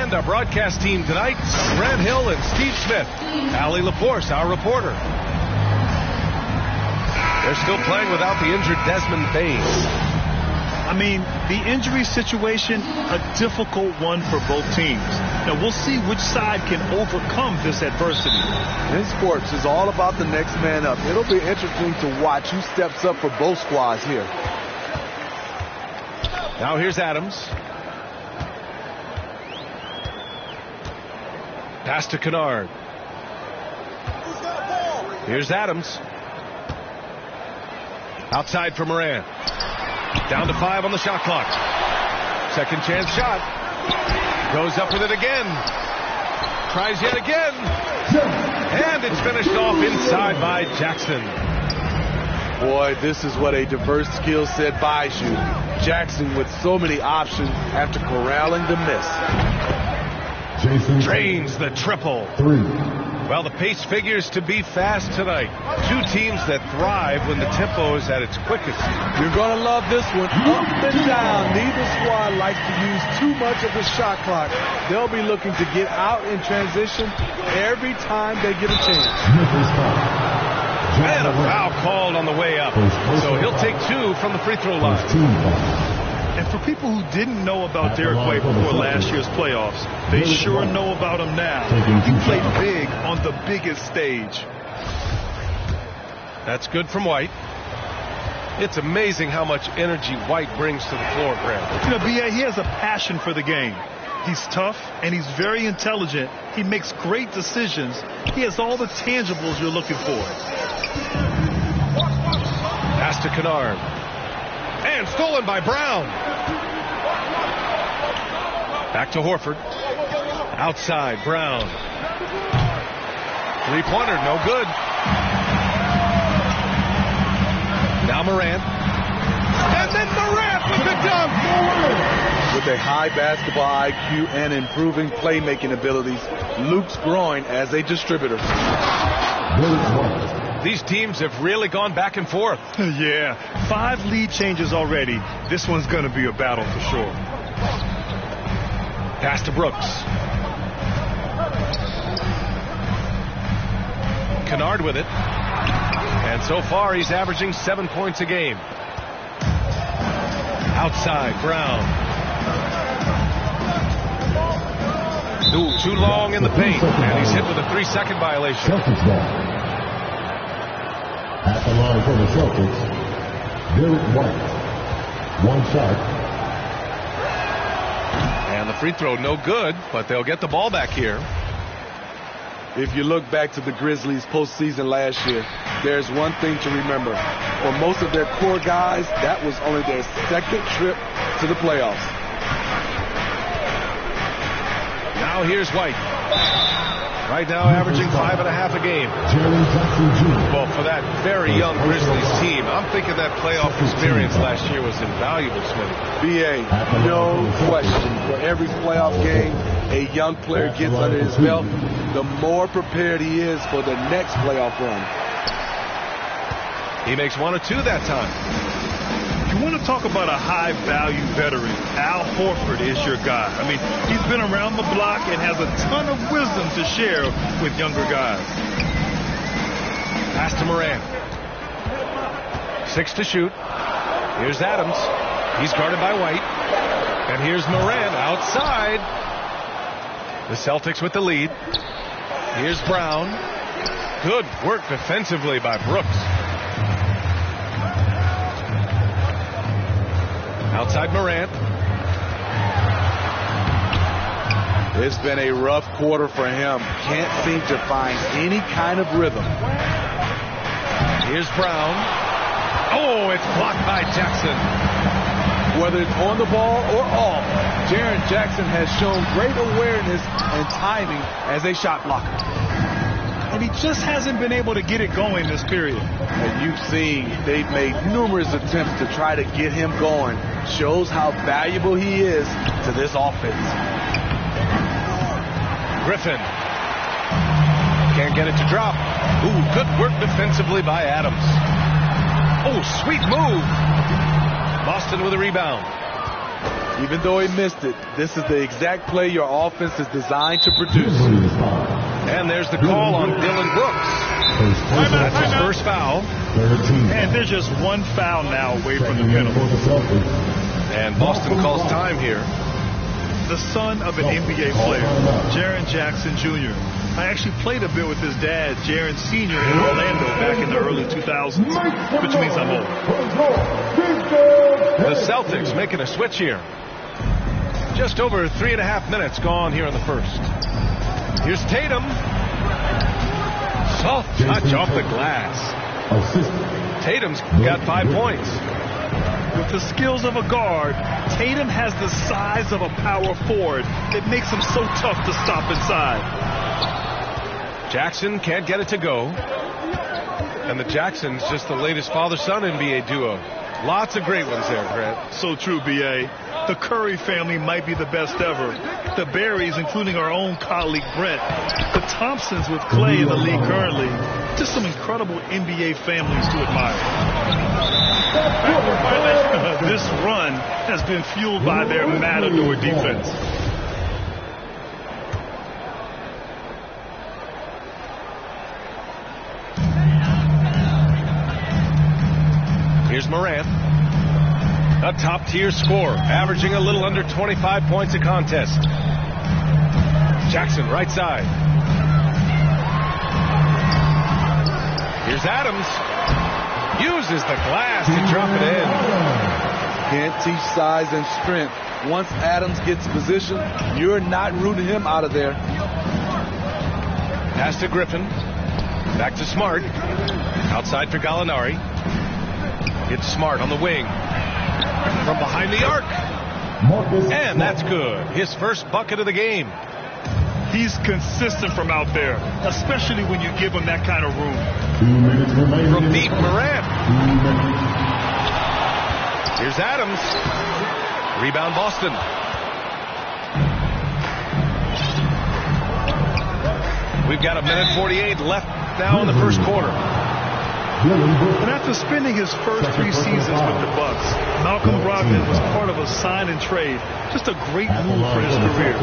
And our broadcast team tonight, Grant Hill and Steve Smith. Allie LaForce, our reporter. They're still playing without the injured Desmond Bays. I mean, the injury situation, a difficult one for both teams. Now, we'll see which side can overcome this adversity. In sports, it's all about the next man up. It'll be interesting to watch who steps up for both squads here. Now here's Adams. Pass to Kennard. Here's Adams. Outside for Moran. Down to 5 on the shot clock. Second chance shot. Goes up with it again. Tries yet again. And it's finished off inside by Jackson. Boy, this is what a diverse skill set buys you. Jackson with so many options after corralling the miss. Drains the triple. 3. Well, the pace figures to be fast tonight. Two teams that thrive when the tempo is at its quickest. You're going to love this one. Up and down. Neither squad likes to use too much of the shot clock. They'll be looking to get out in transition every time they get a chance. And a foul called on the way up. So he'll take 2 from the free throw line. And for people who didn't know about Derek White before last year's playoffs, they sure know about him now. He played big on the biggest stage. That's good from White. It's amazing how much energy White brings to the floor, Grant. You know, B.A., he has a passion for the game. He's tough, and he's very intelligent. He makes great decisions. He has all the tangibles you're looking for. Pass to Kennard. And stolen by Brown. Back to Horford. Outside, Brown. Three-pointer, no good. Now Morant. And then Morant with the dunk. With a high basketball IQ and improving playmaking abilities, Luke's growing as a distributor. These teams have really gone back and forth. Yeah, 5 lead changes already. This one's going to be a battle for sure. Pass to Brooks. Kennard with it. And so far he's averaging 7 points a game. Outside, Brown. Ooh, too long in the paint. And he's hit with a 3-second violation. At the line for the Celtics, Derek White. 1 shot. And the free throw no good, but they'll get the ball back here. If you look back to the Grizzlies postseason last year, there's one thing to remember. For most of their core guys, that was only their second trip to the playoffs. Now here's White. Right now averaging 5.5 a game. Well, for that very young Grizzlies team, I'm thinking that playoff experience last year was invaluable, Smitty. B.A., no question. For every playoff game a young player gets under his belt, the more prepared he is for the next playoff run. He makes 1 or 2 that time. You want to talk about a high-value veteran, Al Horford is your guy. I mean, he's been around the block and has a ton of wisdom to share with younger guys. Pass to Moran. 6 to shoot. Here's Adams. He's guarded by White. And here's Moran outside. The Celtics with the lead. Here's Brown. Good work defensively by Brooks. Outside Morant. It's been a rough quarter for him. Can't seem to find any kind of rhythm. Here's Brown. Oh, it's blocked by Jackson. Whether it's on the ball or off, Jaren Jackson has shown great awareness and timing as a shot blocker. And he just hasn't been able to get it going this period. And you've seen they've made numerous attempts to try to get him going. Shows how valuable he is to this offense. Griffin. Can't get it to drop. Ooh, good work defensively by Adams. Oh, sweet move. Boston with a rebound. Even though he missed it, this is the exact play your offense is designed to produce. And there's the call on Dylan Brooks. That's his first foul. And there's just one foul now away from the penalty. And Boston calls time here. The son of an NBA player, Jaren Jackson Jr. I actually played a bit with his dad, Jaren Sr. in Orlando back in the early 2000s, which means I'm old. The Celtics making a switch here. Just over 3.5 minutes gone here in the first. Here's Tatum. Soft touch off the glass. Tatum's got 5 points. With the skills of a guard, Tatum has the size of a power forward. It makes him so tough to stop inside. Jackson can't get it to go. And the Jacksons just the latest father-son NBA duo. Lots of great ones there, Grant. So true, B.A. The Curry family might be the best ever. The Berrys, including our own colleague Brent. The Thompsons with Clay in the league currently. Just some incredible NBA families to admire. This run has been fueled by their matador defense. Here's Morant. A top-tier scorer, averaging a little under 25 points a contest. Jackson, right side. Here's Adams. Uses the glass to drop it in. Can't teach size and strength. Once Adams gets position, you're not rooting him out of there. Pass to Griffin. Back to Smart. Outside for Gallinari. It's Smart on the wing. From behind the arc. And that's good. His first bucket of the game. He's consistent from out there, especially when you give him that kind of room. From deep, Morant. Here's Adams. Rebound, Boston. We've got 1:48 left now in the first quarter. And after spending his first 3 seasons with the Bucks, Malcolm Brogdon was part of a sign and trade. Just a great move for his career.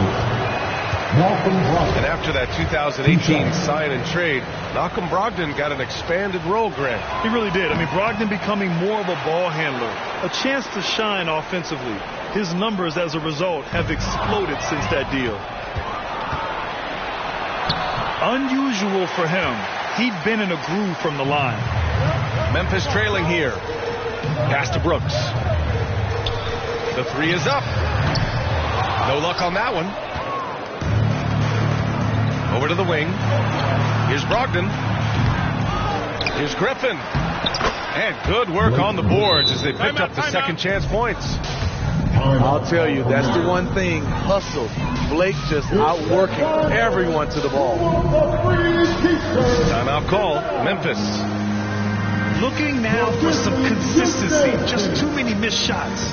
And after that 2018 sign and trade, Malcolm Brogdon got an expanded role, Grant. He really did. I mean, Brogdon becoming more of a ball handler, a chance to shine offensively. His numbers as a result have exploded since that deal. Unusual for him. He'd been in a groove from the line. Memphis trailing here. Pass to Brooks. The 3 is up. No luck on that one. Over to the wing. Here's Brogdon. Here's Griffin. And good work on the boards as they picked up the second chance points. I'll tell you, that's the one thing. Hustle. Blake just outworking everyone to the ball. Timeout call. Memphis. Looking now for some consistency. Just too many missed shots.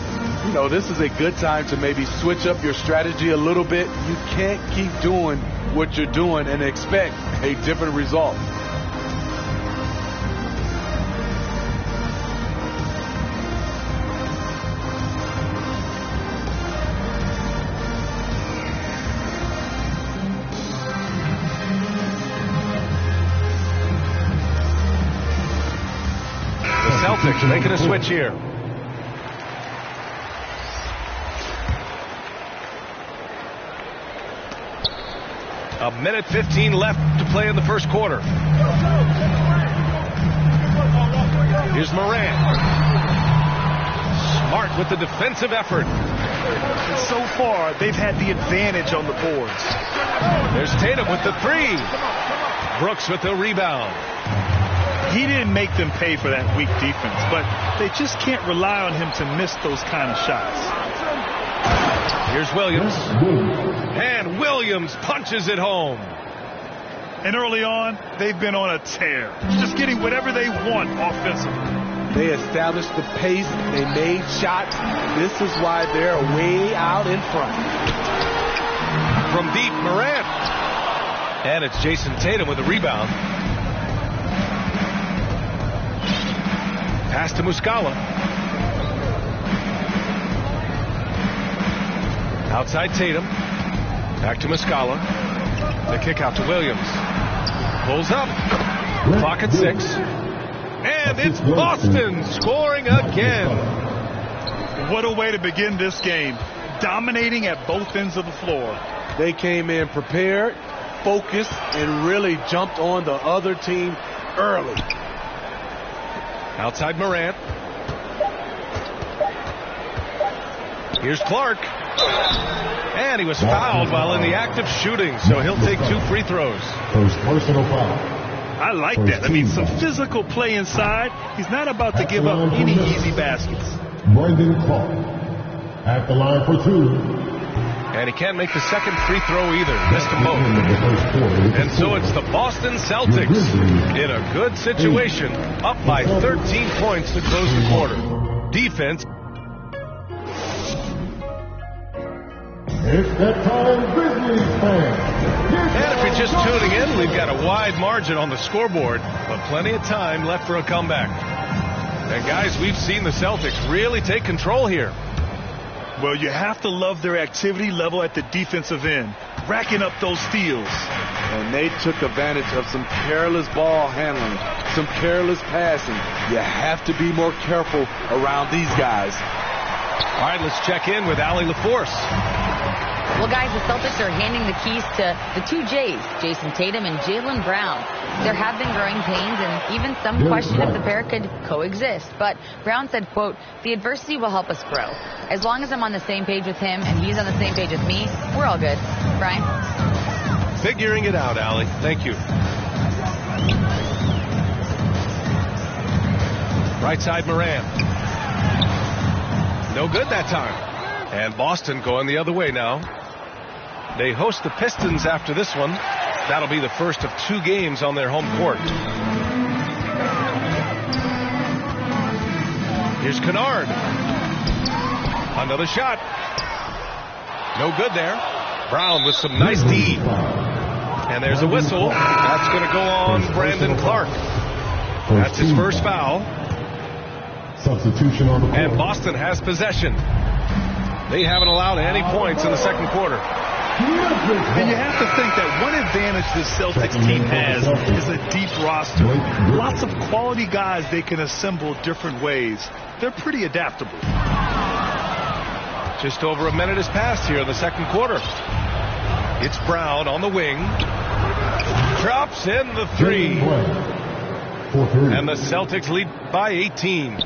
You know, this is a good time to maybe switch up your strategy a little bit. You can't keep doing what you're doing and expect a different result. Celtics making a switch here. A 1:15 left to play in the first quarter. Here's Morant. Smart with the defensive effort. And so far, they've had the advantage on the boards. There's Tatum with the 3. Brooks with the rebound. He didn't make them pay for that weak defense, but they just can't rely on him to miss those kind of shots. Here's Williams. And Williams punches it home. And early on, they've been on a tear. Just getting whatever they want offensively. They established the pace. They made shots. This is why they're way out in front. From deep, Morant. And it's Jason Tatum with a rebound. Pass to Muscala. Outside Tatum. Back to Muscala. The kick out to Williams. Pulls up. Clock at 6. And it's Boston scoring again. What a way to begin this game. Dominating at both ends of the floor. They came in prepared, focused, and really jumped on the other team early. Outside Morant. Here's Clark. And he was fouled while in the act of shooting, so he'll take 2 free throws. First personal foul. I like that. I mean, some physical play inside. He's not about to give up any easy baskets. Brandon Clark at the line for 2. And he can't make the second free throw either. Missed them both. And so it's the Boston Celtics in a good situation, up by 13 points to close the quarter. Defense. It's that time, Grizzlies fans. And if you're just tuning in, we've got a wide margin on the scoreboard, but plenty of time left for a comeback. And guys, we've seen the Celtics really take control here. Well, you have to love their activity level at the defensive end, racking up those steals. And they took advantage of some careless ball handling, some careless passing. You have to be more careful around these guys. All right, let's check in with Allie LaForce. Well, guys, the Celtics are handing the keys to the 2 J's, Jason Tatum and Jaylen Brown. There have been growing pains and even some question if the pair could coexist. But Brown said, quote, "The adversity will help us grow. As long as I'm on the same page with him and he's on the same page with me, we're all good." Brian? Figuring it out, Allie. Thank you. Right side, Moran. No good that time. And Boston going the other way now. They host the Pistons after this one. That'll be the first of 2 games on their home court. Here's Kennard. Another shot. No good there. Brown with some nice D. And there's a whistle. That's going to go on Brandon Clark. That's his first foul. Substitution on the court. And Boston has possession. They haven't allowed any points in the second quarter. And you have to think that one advantage this Celtics team has is a deep roster. Lots of quality guys they can assemble different ways. They're pretty adaptable. Just over a minute has passed here in the second quarter. It's Brown on the wing. Drops in the 3. And the Celtics lead by 18.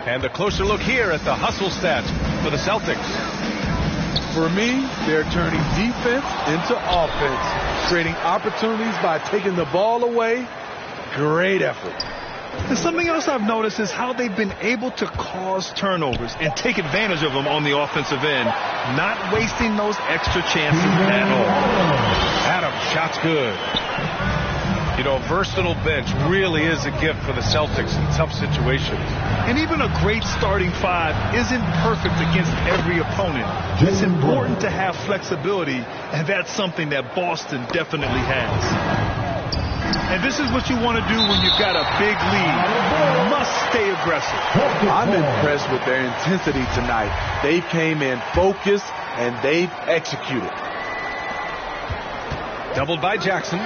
And a closer look here at the hustle stats for the Celtics. For me, they're turning defense into offense, creating opportunities by taking the ball away. Great effort. And something else I've noticed is how they've been able to cause turnovers and take advantage of them on the offensive end, not wasting those extra chances at all. Adam, shot's good. You know, a versatile bench really is a gift for the Celtics in tough situations. And even a great starting 5 isn't perfect against every opponent. It's important to have flexibility, and that's something that Boston definitely has. And this is what you want to do when you've got a big lead. You must stay aggressive. I'm impressed with their intensity tonight. They came in focused, and they've executed. Doubled by Jackson.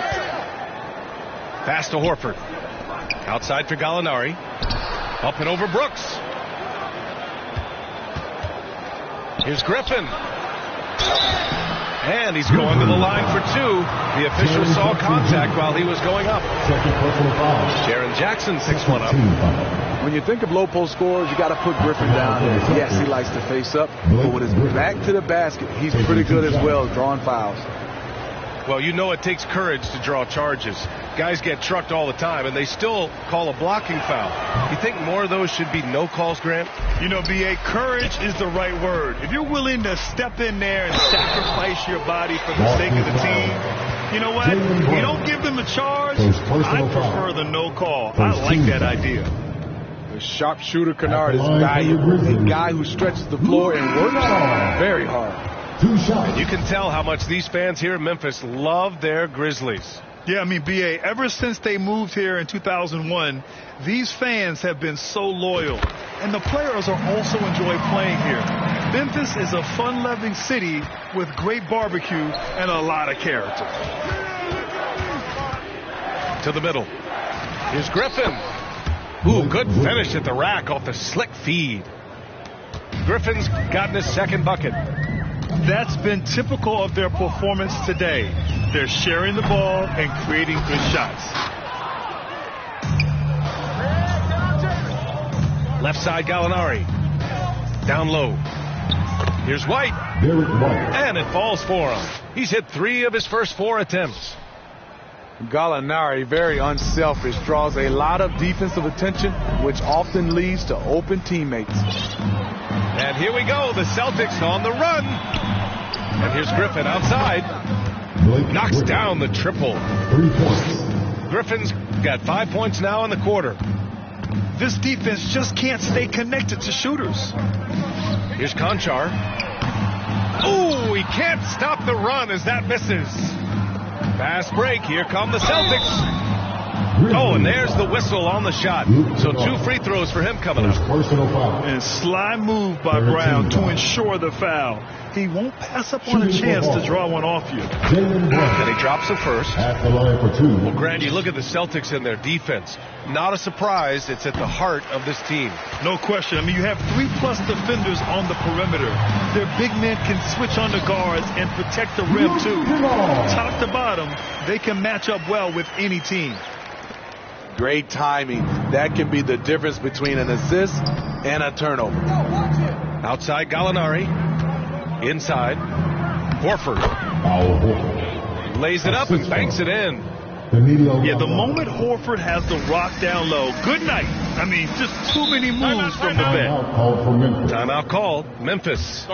Pass to Horford. Outside for Gallinari. Up and over Brooks. Here's Griffin. And he's going to the line for 2. The official saw contact while he was going up. Jaren Jackson 6-1 up. When you think of low post scorers, you got to put Griffin down. Yes, he likes to face up, but with his back to the basket, he's pretty good as well, drawing fouls. Well, you know it takes courage to draw charges. Guys get trucked all the time, and they still call a blocking foul. You think more of those should be no calls, Grant? You know, B.A., courage is the right word. If you're willing to step in there and sacrifice your body for the sake of the team, you know what? You don't give them a charge. I prefer the no call. I like that idea. The sharpshooter Kennard is valuable. A guy who stretches the floor and works very hard. And you can tell how much these fans here in Memphis love their Grizzlies. Yeah, I mean, B.A., ever since they moved here in 2001, these fans have been so loyal. And the players are also enjoy playing here. Memphis is a fun-loving city with great barbecue and a lot of character. To the middle. Here's Griffin. Ooh, good finish at the rack off the slick feed. Griffin's gotten his second bucket. That's been typical of their performance today. They're sharing the ball and creating good shots. Left side, Gallinari. Down low. Here's White. And it falls for him. He's hit 3 of his first 4 attempts. Gallinari, very unselfish, draws a lot of defensive attention, which often leads to open teammates. And here we go, the Celtics on the run. And here's Griffin outside. Knocks down the triple. 3 points. Griffin's got 5 points now in the quarter. This defense just can't stay connected to shooters. Here's Conchar. Ooh, he can't stop the run as that misses. Fast break. Here come the Celtics. Oh, and there's the whistle on the shot. So 2 free throws for him coming up. Personal foul. And sly move by Brown to ensure the foul. He won't pass up on a chance to draw one off you. And he drops the first. At the line for 2. Well, Grant, you look at the Celtics and their defense. Not a surprise. It's at the heart of this team. No question. I mean, you have 3+ defenders on the perimeter. Their big men can switch on the guards and protect the rim, too. Top to bottom, they can match up well with any team. Great timing. That can be the difference between an assist and a turnover. Outside, Gallinari. Inside, Horford. Lays it up and banks it in. Yeah, the moment Horford has the rock down low, good night. I mean, just too many moves from the bench. Timeout called. Memphis.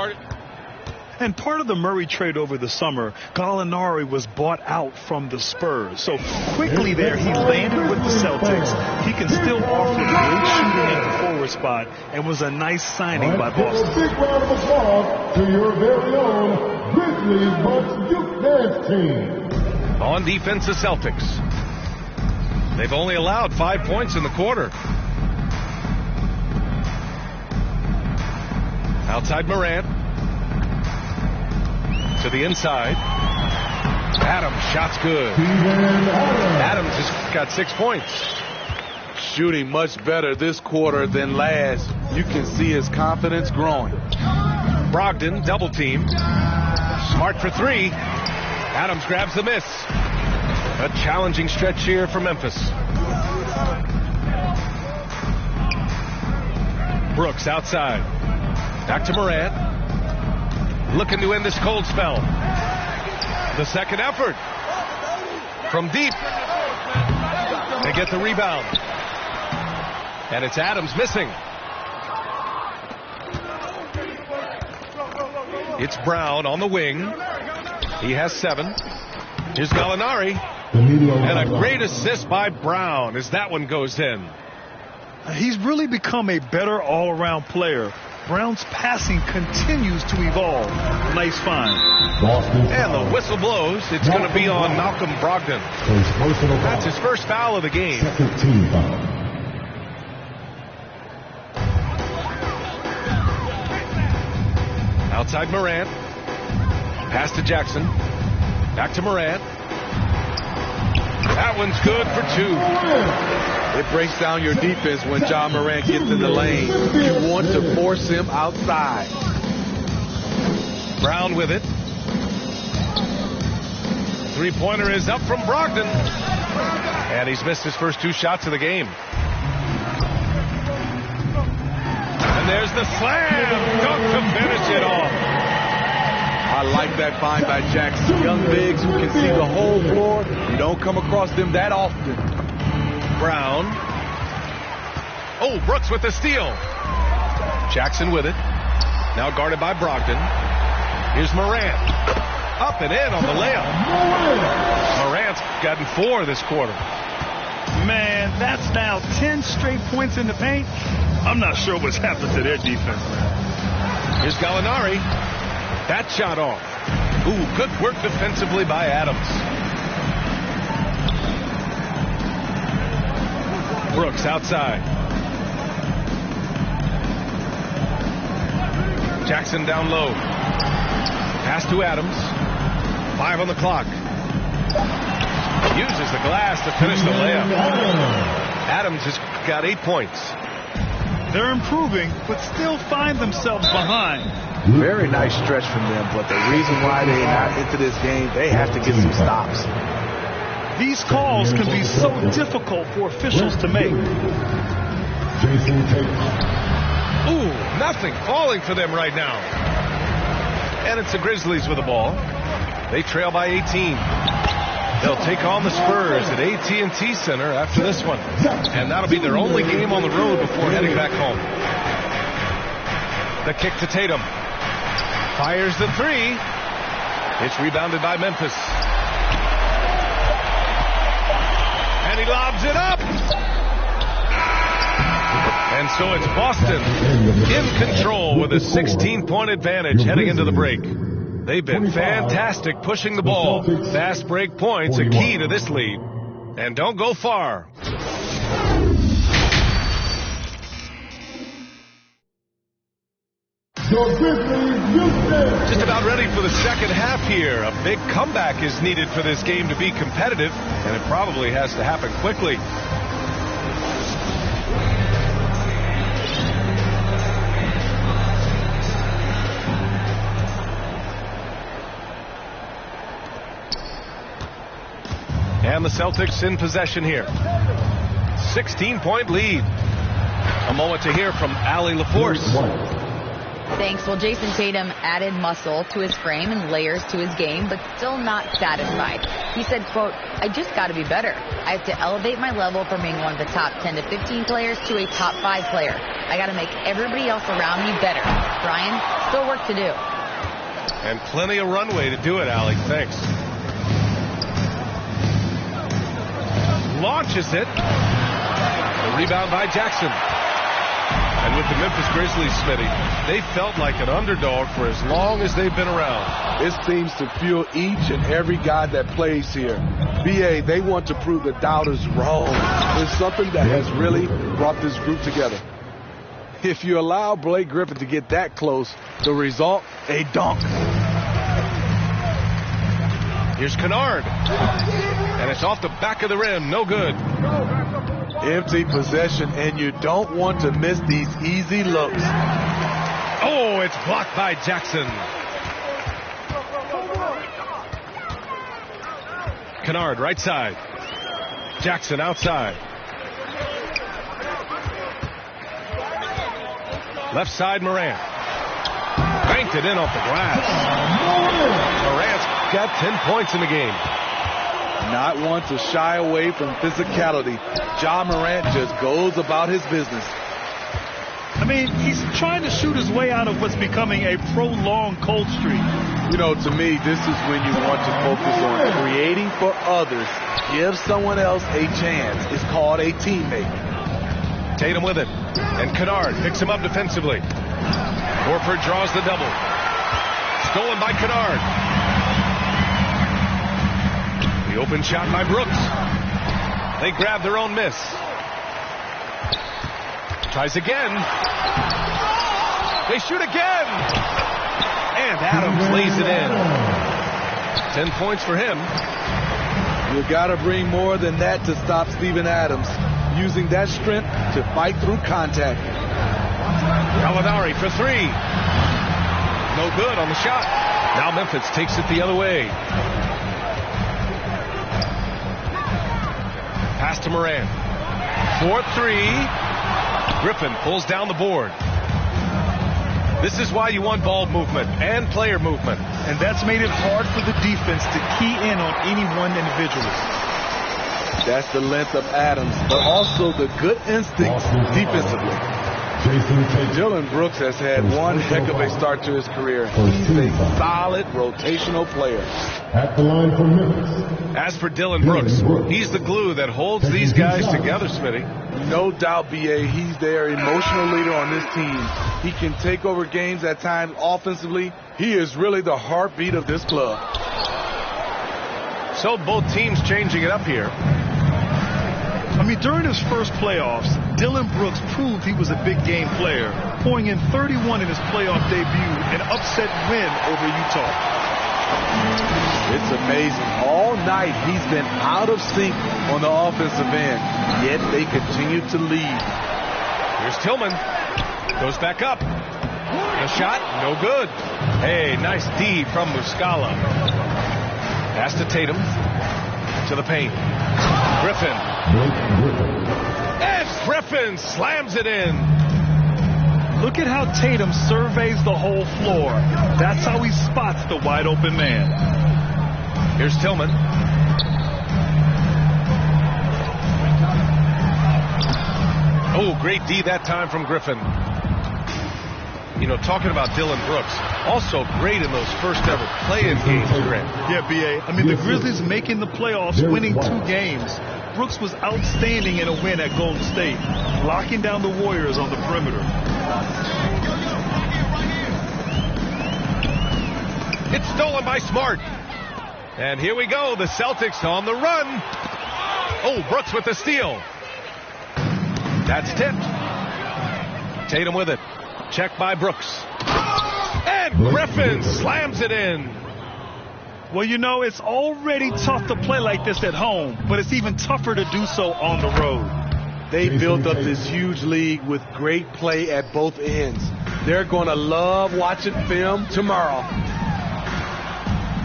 And part of the Murray trade over the summer, Gallinari was bought out from the Spurs. So quickly there, he landed with the Celtics. He can still offer great shooting at the forward spot and was a nice signing by Boston. A big round of applause to your very own Grizzlies Bucks Youth Dance Team. On defense, the Celtics. They've only allowed 5 points in the quarter. Outside Morant. To the inside. Adams, shot's good. Adams has got 6 points. Shooting much better this quarter than last. You can see his confidence growing. Brogdon, double team. Smart for 3. Adams grabs the miss. A challenging stretch here for Memphis. Brooks outside. Back to Morant. Looking to end this cold spell. The second effort. From deep. They get the rebound. And it's Adams missing. It's Brown on the wing. He has 7. Here's Gallinari. And a great assist by Brown as that one goes in. He's really become a better all-around player. Brown's passing continues to evolve. Nice find. And the whistle blows. It's going to be on Malcolm Brogdon. That's his first foul of the game. Second team foul. Outside Morant. Pass to Jackson. Back to Morant. That one's good for 2. It breaks down your defense when John Morant gets in the lane. You want to force him outside. Brown with it. 3-pointer is up from Brogdon. And he's missed his first 2 shots of the game. And there's the slam dunk to finish it off. I like that find by Jackson. Young bigs who can see the whole floor. You don't come across them that often. Brown. Oh, Brooks with the steal. Jackson with it. Now guarded by Brogdon. Here's Morant. Up and in on the layup. Morant's gotten 4 this quarter. Man, that's now 10 straight points in the paint. I'm not sure what's happened to their defense, man. Here's Gallinari. That shot off. Ooh, good work defensively by Adams. Brooks outside. Jackson down low. Pass to Adams. 5 on the clock. Uses the glass to finish the layup. Adams has got 8 points. They're improving, but still find themselves behind. Very nice stretch from them, but the reason why they're not into this game, they have to get some stops. These calls can be so difficult for officials to make. Ooh, nothing falling for them right now. And it's the Grizzlies with the ball. They trail by 18. They'll take on the Spurs at AT&T Center after this one. And that'll be their only game on the road before heading back home. The kick to Tatum. Fires the 3. It's rebounded by Memphis. And he lobs it up. And so it's Boston in control with a 16-point advantage heading into the break. They've been fantastic pushing the ball. Fast break points, a key to this lead. And don't go far. Just about ready for the second half here. A big comeback is needed for this game to be competitive, and it probably has to happen quickly. And the Celtics in possession here. 16-point lead. A moment to hear from Allie LaForce. Thanks. Well, Jason Tatum added muscle to his frame and layers to his game, but still not satisfied. He said, quote, "I just got to be better. I have to elevate my level from being one of the top 10 to 15 players to a top 5 player. I got to make everybody else around me better." Brian, still work to do. And plenty of runway to do it, Allie. Thanks. Launches it. The rebound by Jackson. And with the Memphis Grizzlies, Smitty, they felt like an underdog for as long as they've been around. It seems to fuel each and every guy that plays here. BA, they want to prove the doubters wrong. It's something that has really brought this group together. If you allow Blake Griffin to get that close, the result, a dunk. Here's Kennard. And it's off the back of the rim. No good. Empty possession, and you don't want to miss these easy looks. Oh, it's blocked by Jackson. Kennard, right side. Jackson outside. Left side, Morant. Banked it in off the glass. Morant's got 10 points in the game. Not one to shy away from physicality. Ja Morant just goes about his business. I mean, he's trying to shoot his way out of what's becoming a prolonged cold streak. You know, to me, this is when you want to focus on creating for others. Give someone else a chance. It's called a teammate. Tatum with it. And Kennard picks him up defensively. Horford draws the double. Stolen by Kennard. The open shot by Brooks. They grab their own miss. Tries again. They shoot again. And Adams lays it in. 10 points for him. You got to bring more than that to stop Steven Adams. Using that strength to fight through contact. Gallinari for 3. No good on the shot. Now Memphis takes it the other way. Pass to Morant. 4-3. Griffin pulls down the board. This is why you want ball movement and player movement. And that's made it hard for the defense to key in on any one individual. That's the length of Adams, but also the good instinct defensively. Dillon Brooks has had one heck of a start to his career. He's a solid rotational player. At the line for Memphis. As for Dillon Brooks, he's the glue that holds these guys together, Smitty. No doubt, BA, he's their emotional leader on this team. He can take over games at times offensively. He is really the heartbeat of this club. So both teams changing it up here. I mean, during his first playoffs, Dylan Brooks proved he was a big game player, pouring in 31 in his playoff debut, an upset win over Utah. It's amazing. All night he's been out of sync on the offensive end, yet they continue to lead. Here's Tillman. Goes back up. A shot, no good. Hey, nice D from Muscala. Pass to Tatum. To the paint. Griffin. And Griffin slams it in. Look at how Tatum surveys the whole floor. That's how he spots the wide open man. Here's Tillman. Oh, great D that time from Griffin. You know, talking about Dylan Brooks, also great in those first ever play-in games, Grant. Yeah, B.A. I mean, the Grizzlies making the playoffs, winning 2 games. Brooks was outstanding in a win at Golden State, locking down the Warriors on the perimeter. It's stolen by Smart. And here we go, the Celtics on the run. Oh, Brooks with the steal. That's tipped. Tatum with it. Check by Brooks. And Griffin slams it in. Well, you know, it's already tough to play like this at home, but it's even tougher to do so on the road. They built up this huge league with great play at both ends. They're going to love watching film tomorrow.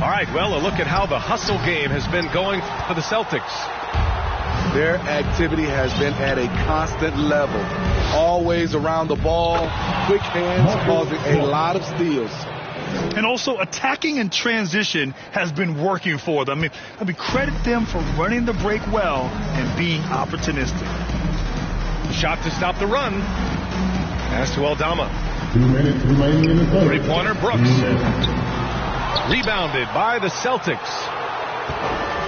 All right, well, a look at how the hustle game has been going for the Celtics. Their activity has been at a constant level. Always around the ball, quick hands causing a lot of steals. And also attacking in transition has been working for them. I mean, credit them for running the break well and being opportunistic. Shot to stop the run. Pass to Aldama. 2 minutes remaining in the third. Three-pointer, Brooks. Rebounded by the Celtics.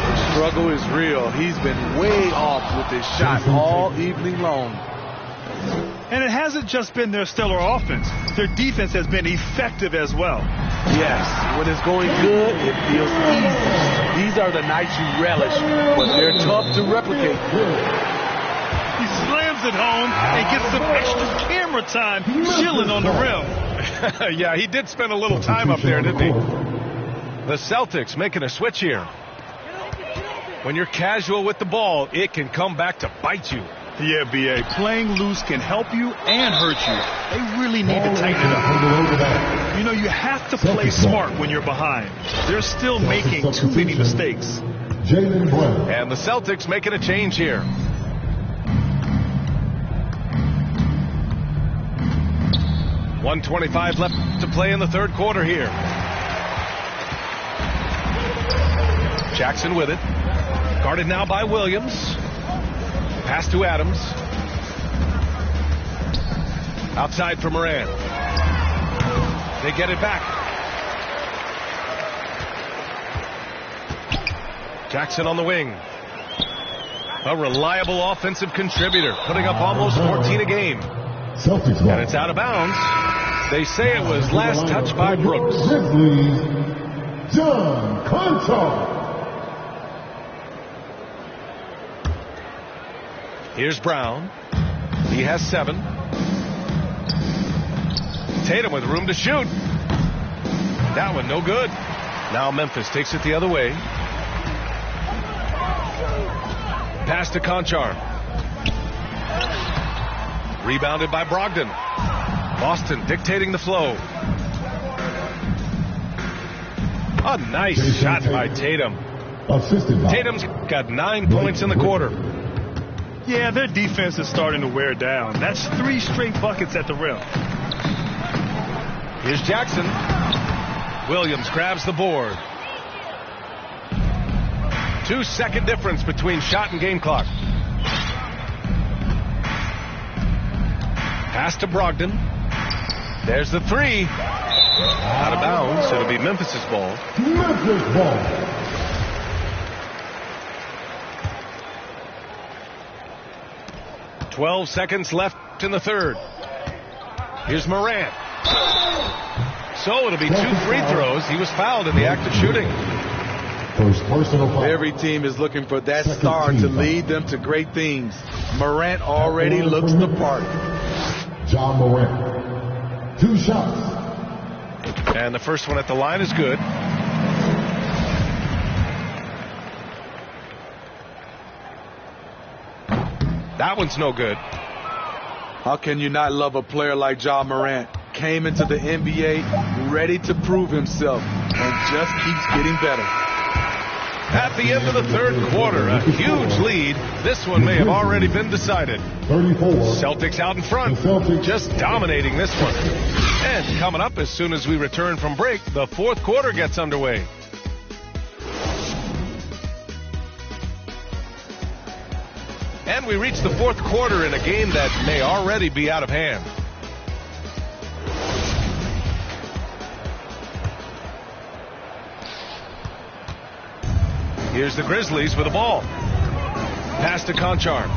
The struggle is real. He's been way off with his shot all evening long. And it hasn't just been their stellar offense. Their defense has been effective as well. Yes, when it's going good, it feels easy. These are the nights you relish, but they're tough to replicate. He slams it home and gets some extra camera time chilling on the rim. Yeah, he did spend a little time up there, didn't he? The Celtics making a switch here. When you're casual with the ball, it can come back to bite you. Yeah, B.A. Playing loose can help you and hurt you. They really need to tighten it up. You know, you have to play smart when you're behind. They're still making too many mistakes. And the Celtics making a change here. .125 left to play in the third quarter here. Jackson with it. Guarded now by Williams. Pass to Adams. Outside for Moran. They get it back. Jackson on the wing. A reliable offensive contributor, putting up almost 14 a game. And it's out of bounds. They say it was last touched by Brooks. John Contar. Here's Brown. He has 7. Tatum with room to shoot. That one no good. Now Memphis takes it the other way. Pass to Conchar. Rebounded by Brogdon. Boston dictating the flow. A nice shot by Tatum. Tatum's got 9 points in the quarter. Yeah, their defense is starting to wear down. That's 3 straight buckets at the rim. Here's Jackson. Williams grabs the board. 2-second difference between shot and game clock. Pass to Brogdon. There's the 3. Out of bounds. It'll be Memphis's ball. Memphis ball. 12 seconds left in the third. Here's Morant. So it'll be 2 free throws. He was fouled in the act of shooting. First personal foul. Every team is looking for that star to lead them to great things. Morant already looks the part. John Morant. 2 shots. And the first one at the line is good. That one's no good. How can you not love a player like John Morant? Came into the NBA ready to prove himself and just keeps getting better. At the end of the third quarter, a huge lead. This one may have already been decided. 34. Celtics out in front, just dominating this one. And coming up as soon as we return from break, the fourth quarter gets underway. And we reach the fourth quarter in a game that may already be out of hand. Here's the Grizzlies with the ball. Pass to Conchar.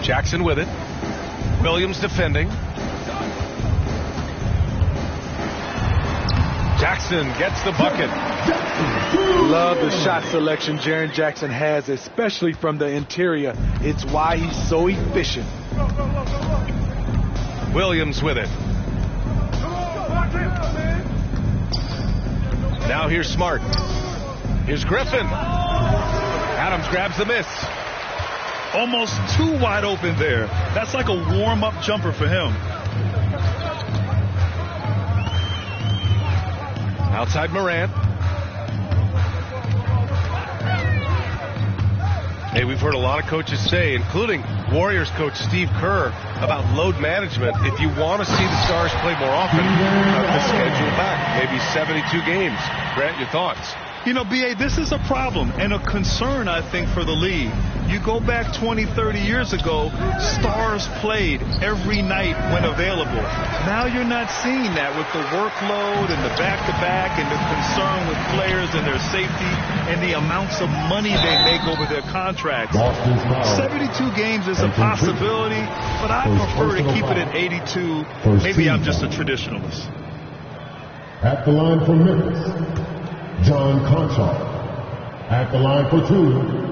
Jackson with it. Williams defending. Jackson gets the bucket. Love the shot selection Jaren Jackson has, especially from the interior. It's why he's so efficient. Williams with it. Now here's Smart. Here's Griffin. Adams grabs the miss. Almost too wide open there. That's like a warm-up jumper for him. Outside Morant. Hey, we've heard a lot of coaches say, including Warriors coach Steve Kerr, about load management. If you want to see the Stars play more often, the schedule back. Maybe 72 games. Grant, your thoughts? You know, B.A., this is a problem and a concern, I think, for the league. You go back 20, 30 years ago, Stars played every night when available. Now you're not seeing that with the workload and the back-to-back and the concern with players and their safety and the amounts of money they make over their contracts. 72 games is a possibility, but I prefer to keep it at 82. Maybe I'm just a traditionalist. At the line for Memphis, John Conchar. At the line for 2.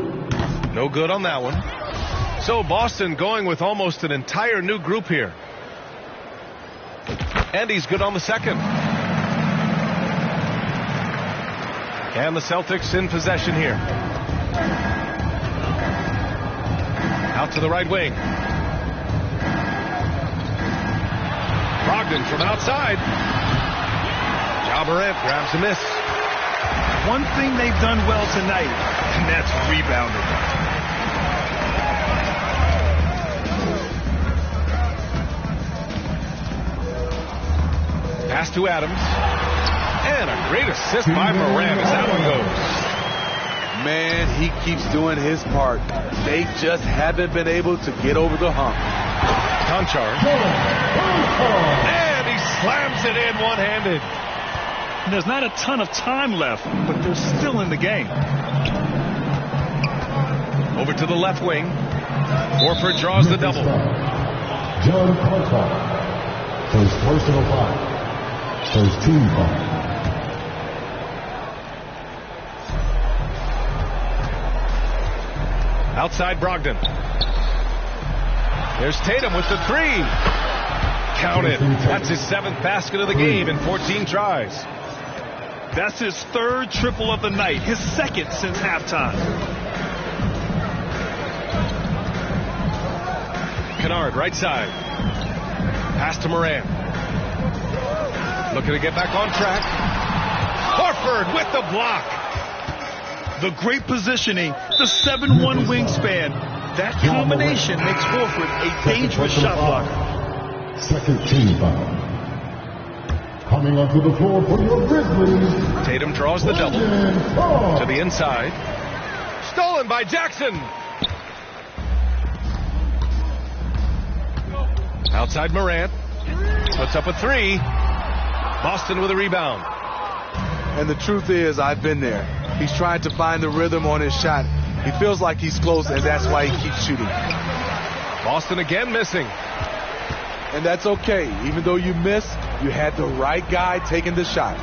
No good on that one. So Boston going with almost an entire new group here. And he's good on the second. And the Celtics in possession here. Out to the right wing. Brogdon from outside. Ja Morant grabs a miss. One thing they've done well tonight, and that's rebounding. Pass to Adams. And a great assist by Morant as that one goes. Man, he keeps doing his part. They just haven't been able to get over the hump. Conchar. And he slams it in one-handed. And there's not a ton of time left, but they're still in the game. Over to the left wing. Horford draws the double. John Conchar. First personal foul. First team foul. Outside Brogdon. There's Tatum with the three. Counted. That's his 7th basket of the game in 14 tries. That's his 3rd triple of the night, his 2nd since halftime. Kennard, right side. Pass to Morant. Looking to get back on track. Horford with the block. The great positioning, the 7'1" wingspan. That combination makes Horford a dangerous shot blocker. Second team foul. Coming onto the floor for your Grizzlies. Tatum draws the double. To the inside. Stolen by Jackson. Outside Morant. Puts up a three. Boston with a rebound. And the truth is, I've been there. He's trying to find the rhythm on his shot. He feels like he's close, and that's why he keeps shooting. Boston again missing. And that's okay. Even though you miss, you had the right guy taking the shot.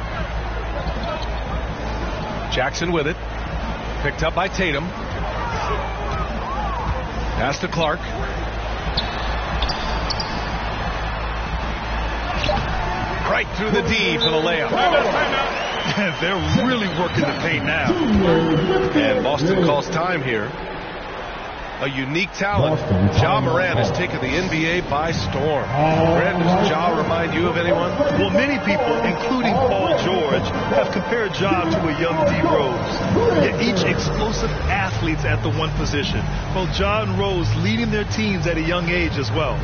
Jackson with it. Picked up by Tatum. Pass to Clark. Right through the D for the layup. They're really working the paint now. And Boston calls time here. A unique talent. Ja Morant has taken the NBA by storm. Brent, does Ja remind you of anyone? Well, many people, including Paul George, have compared Ja to a young D. Rose. Yet each explosive athletes at the one position. Well, Ja and Rose leading their teams at a young age as well.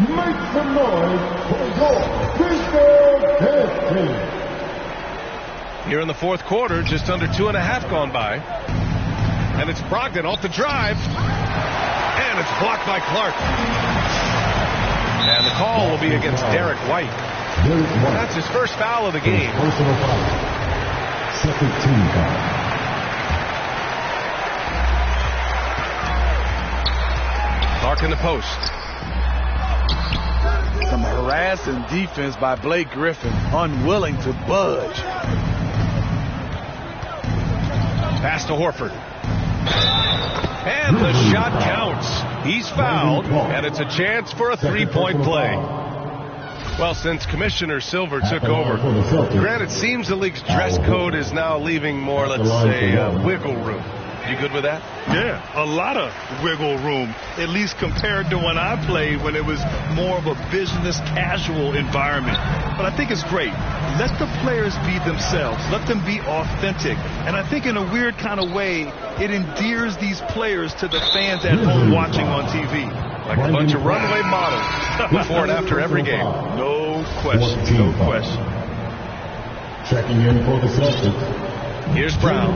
Make some noise for your Big Dance Team. Here in the fourth quarter, just under 2.5 gone by. And it's Brogdon off the drive. And it's blocked by Clark. And the call will be against Derek White. That's his first foul of the game. Personal foul. Second team foul. Clark in the post. Some harassing defense by Blake Griffin, unwilling to budge. Pass to Horford. And the shot counts. He's fouled, and it's a chance for a three-point play. Well, since Commissioner Silver took over, Grant, it seems the league's dress code is now leaving more, let's say, wiggle room. You good with that? Yeah, a lot of wiggle room, at least compared to when I played, when it was more of a business casual environment. But I think it's great. Let the players be themselves. Let them be authentic. And I think in a weird kind of way, it endears these players to the fans at home watching on TV. Like a bunch of runway models before and after every game. No question. No question. Checking in for the Celtics. Here's Brown.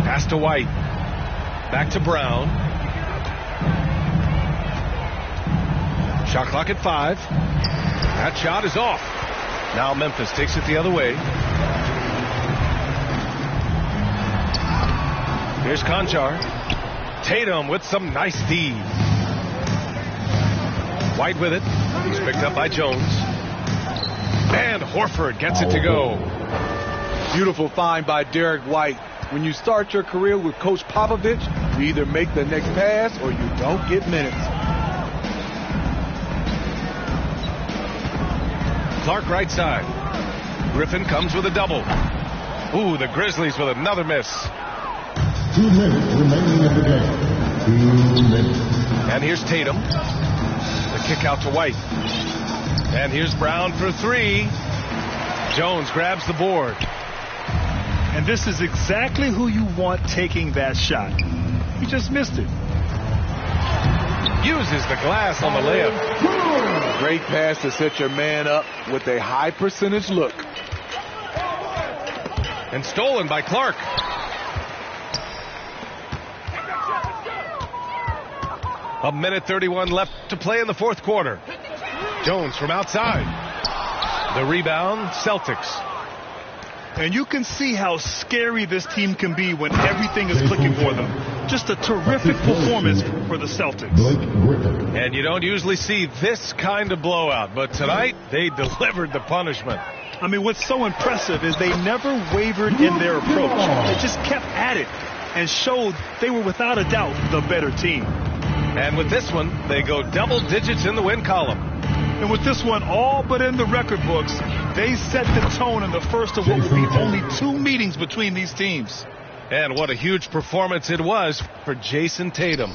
Pass to White. Back to Brown. Shot clock at 5. That shot is off. Now Memphis takes it the other way. Here's Conchar. Tatum with some nice D. White with it. He's picked up by Jones. And Horford gets it to go. Beautiful find by Derek White. When you start your career with Coach Popovich, you either make the next pass or you don't get minutes. Clark right side. Griffin comes with a double. Ooh, the Grizzlies with another miss. 2 minutes remaining in the game. 2 minutes. And here's Tatum. The kick out to White. And here's Brown for 3. Jones grabs the board. And this is exactly who you want taking that shot. He just missed it. Uses the glass on the layup. Great pass to set your man up with a high percentage look. And stolen by Clark. A minute 31 left to play in the fourth quarter. Jones from outside. The rebound, Celtics. And you can see how scary this team can be when everything is clicking for them. Just a terrific performance for the Celtics. And you don't usually see this kind of blowout, but tonight they delivered the punishment. I mean, what's so impressive is they never wavered in their approach. They just kept at it and showed they were without a doubt the better team. And with this one, they go double digits in the win column. And with this one all but in the record books, they set the tone in the first of what will be only 2 meetings between these teams. And what a huge performance it was for Jason Tatum.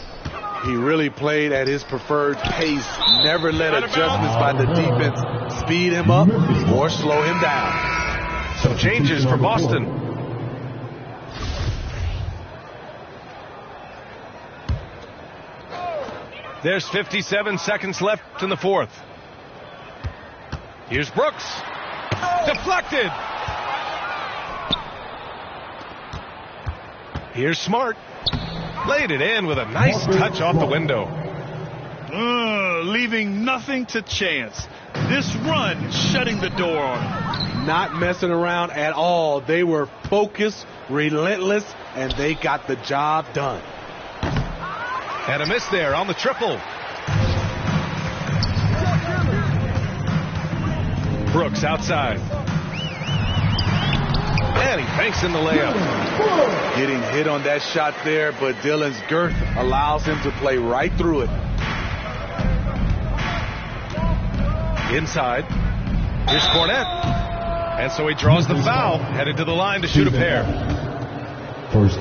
He really played at his preferred pace. Never let adjustments by the defense speed him up or slow him down. Some changes for Boston. There's 57 seconds left in the fourth. Here's Brooks. Deflected. Here's Smart. Laid it in with a nice touch off the window. Leaving nothing to chance. This run shutting the door on him. not messing around at all. They were focused, relentless, and they got the job done. And a miss there on the triple. Brooks outside. And he banks in the layup. Getting hit on that shot there, but Dillon's girth allows him to play right through it. Inside. Here's Cornette. And so he draws the foul, headed to the line to shoot a pair.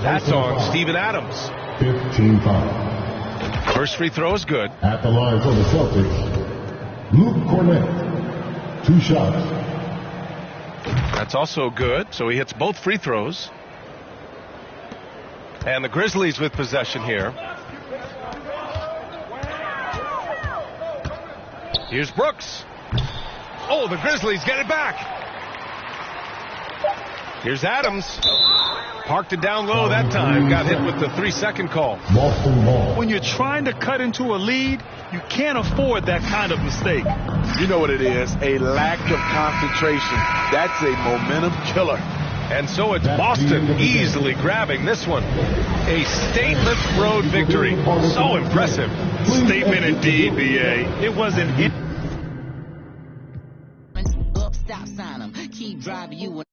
That's on Steven Adams. 15-5. First free throw is good. At the line for the Celtics, Luke Cornette. 2 shots. That's also good. So he hits both free throws. And the Grizzlies with possession here. Here's Brooks. Oh, the Grizzlies get it back. Here's Adams. Parked it down low that time. Got hit with the 3-second call. When you're trying to cut into a lead, you can't afford that kind of mistake. You know what it is, a lack of concentration. That's a momentum killer. And so it's Boston easily grabbing this one. A stateless road victory. So impressive. Statement indeed, B.A. It wasn't... Stop sign 'em. Keep driving you.